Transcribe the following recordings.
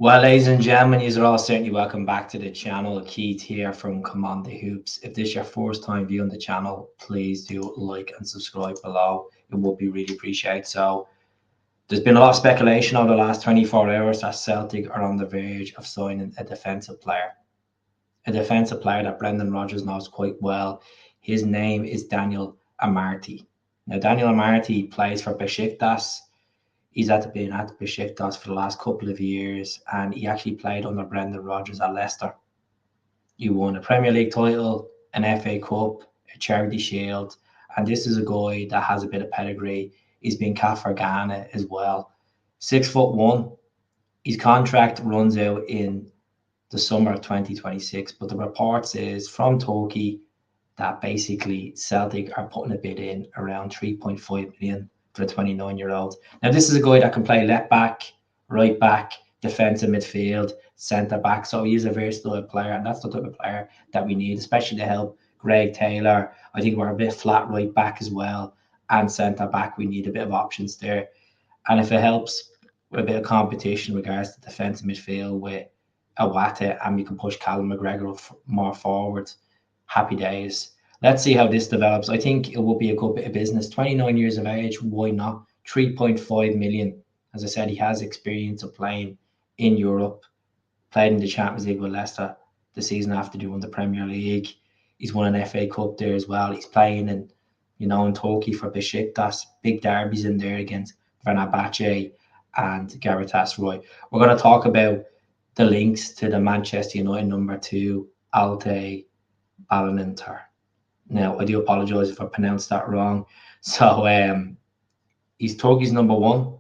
Well, ladies and gentlemen, you're all certainly welcome back to the channel. Keith here from Command the Hoops. If this is your first time viewing the channel, please do like and subscribe below. It would be really appreciated. So, there's been a lot of speculation over the last 24 hours that Celtic are on the verge of signing a defensive player. A defensive player that Brendan Rodgers knows quite well. His name is Daniel Amartey. Now, Daniel Amartey plays for Besiktas. He's been at Besiktas for the last couple of years, and he actually played under Brendan Rodgers at Leicester. He won a Premier League title, an FA Cup, a Charity Shield, and this is a guy that has a bit of pedigree. He's been capped for Ghana as well. 6'1". His contract runs out in the summer of 2026, but the reports is from Turkey that basically Celtic are putting a bid in around 3.5 million for a 29-year-old. Now, this is a guy that can play left back, right back, defensive midfield, centre back. So he's a versatile player, and that's the type of player that we need, especially to help Greg Taylor. I think we're a bit flat right back as well, and centre back. We need a bit of options there. And if it helps with a bit of competition in regards to defensive midfield with Idah, and we can push Callum McGregor more forward, happy days. Let's see how this develops. I think it will be a good bit of business. 29 years of age, why not? 3.5 million. As I said, he has experience of playing in Europe, played in the Champions League with Leicester the season after doing the Premier League. He's won an FA Cup there as well. He's playing in Turkey for Besiktas. Big derbies in there against Fenerbahce and Galatasaray. We're going to talk about the links to the Manchester United number 2, Altay Bayindir. Now, I do apologise if I pronounced that wrong. So, he's Turkey's number 1.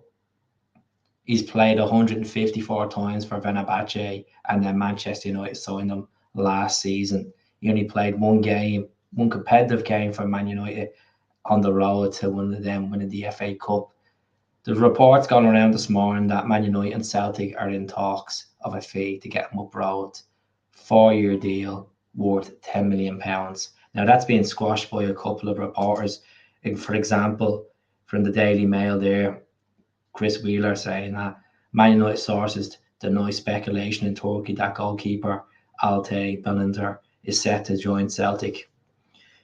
He's played 154 times for Fenerbahce, and then Manchester United signed him last season. He only played one competitive game for Man United on the road to one of them winning the FA Cup. There's reports going around this morning that Man United and Celtic are in talks of a fee to get him abroad. 4-year deal worth £10 million. Now, that's being squashed by a couple of reporters. For example, from the Daily Mail there, Chris Wheeler saying that Man United sources deny speculation in Turkey that goalkeeper Altay Bayindir is set to join Celtic.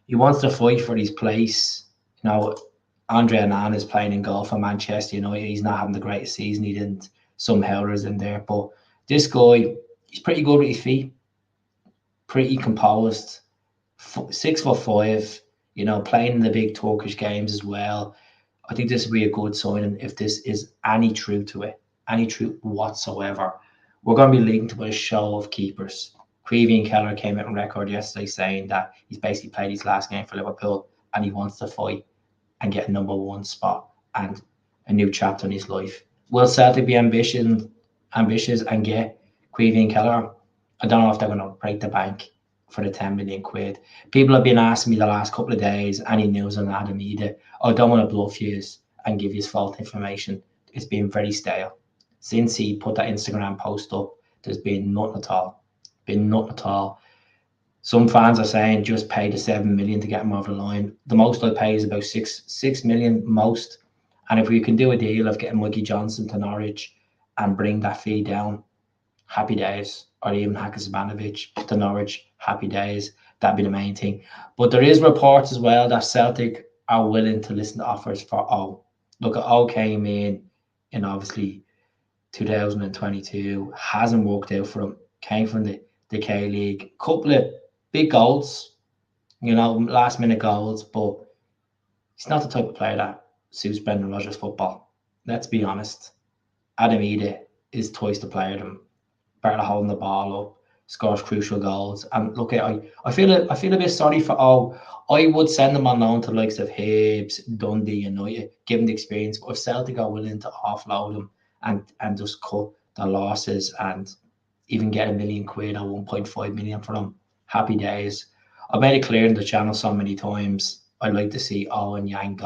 He wants to fight for his place. Andre Onana is playing in goal for Manchester United. He's not having the greatest season. He didn't. Some howlers in there. But this guy, he's pretty good with his feet. Pretty composed. 6'5", playing in the big Turkish games as well. I think this would be a good signing if this is any truth to it, any truth whatsoever. We're going to be linked with a show of keepers. Creevy and Keller came out on record yesterday saying that he's basically played his last game for Liverpool and he wants to fight and get a number 1 spot and a new chapter in his life. Will Celtic be ambitious and get Creevy and Keller? I don't know if they're going to break the bank for the 10 million quid. People have been asking me the last couple of days, any news on Adam Idah? I don't want to bluff you and give you false information. It's been very stale. Since he put that Instagram post up, there's been nothing at all. Some fans are saying just pay the 7 million to get him over the line. The most I pay is about 6 million most. And if we can do a deal of getting Mikey Johnson to Norwich and bring that fee down, happy days. Or even Hakasabanovic to Norwich, happy days. That'd be the main thing. But there is reports as well that Celtic are willing to listen to offers for O. Look, O came in obviously 2022, hasn't worked out for him. Came from the K-League, couple of big goals, last minute goals, but he's not the type of player that suits Brendan Rodgers football. Let's be honest. Adam Idah is twice the player than better holding the ball up, scores crucial goals. And look, I feel a bit sorry for O. I would send him on loan to the likes of Hibs, Dundee, United, give him the experience. But if Celtic are willing to offload him and just cut the losses and even get £1 million or 1.5 million for them, happy days. I've made it clear in the channel so many times. I'd like to see O and Yang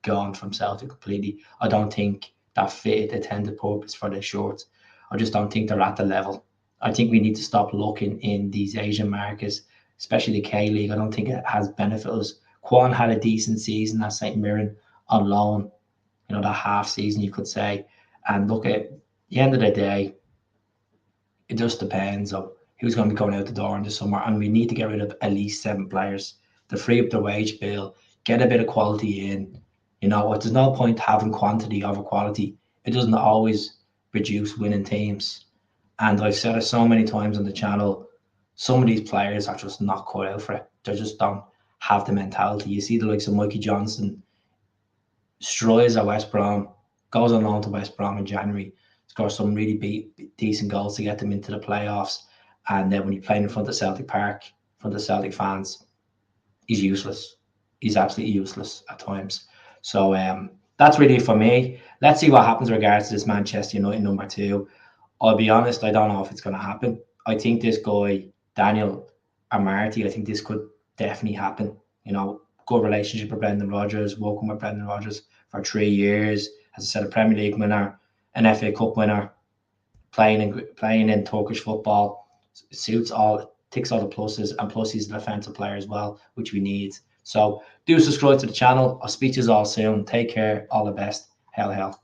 gone from Celtic completely. I don't think that fitted the intended purpose for the shorts. I just don't think they're at the level. I think we need to stop looking in these Asian markets, especially the K-League. I don't think it has benefited us. Kwan had a decent season at St. Mirren on loan, that half season you could say. And look, at the end of the day, it just depends on who's going to be going out the door in the summer, and we need to get rid of at least 7 players to free up the wage bill, get a bit of quality in. You know, there's no point having quantity over quality. It doesn't always produce winning teams. And I've said it so many times on the channel, some of these players are just not cut out for it. They just don't have the mentality. You see the likes of Mikey Johnson, strives at West Brom, goes on loan to West Brom in January, scores some really decent goals to get them into the playoffs. And then when he's playing in front of Celtic Park, in front of Celtic fans, he's useless. He's absolutely useless at times. So that's really it for me. Let's see what happens in regards to this Manchester United number 2. I'll be honest, I don't know if it's going to happen. I think this guy, Daniel Amartey, I think this could definitely happen. You know, good relationship with Brendan Rodgers, working with Brendan Rodgers for 3 years. As I said, a Premier League winner, an FA Cup winner, playing in Turkish football. Ticks all the pluses, and plus he's a defensive player as well, which we need. So do subscribe to the channel. I'll speak to you all soon. Take care. All the best. Hell.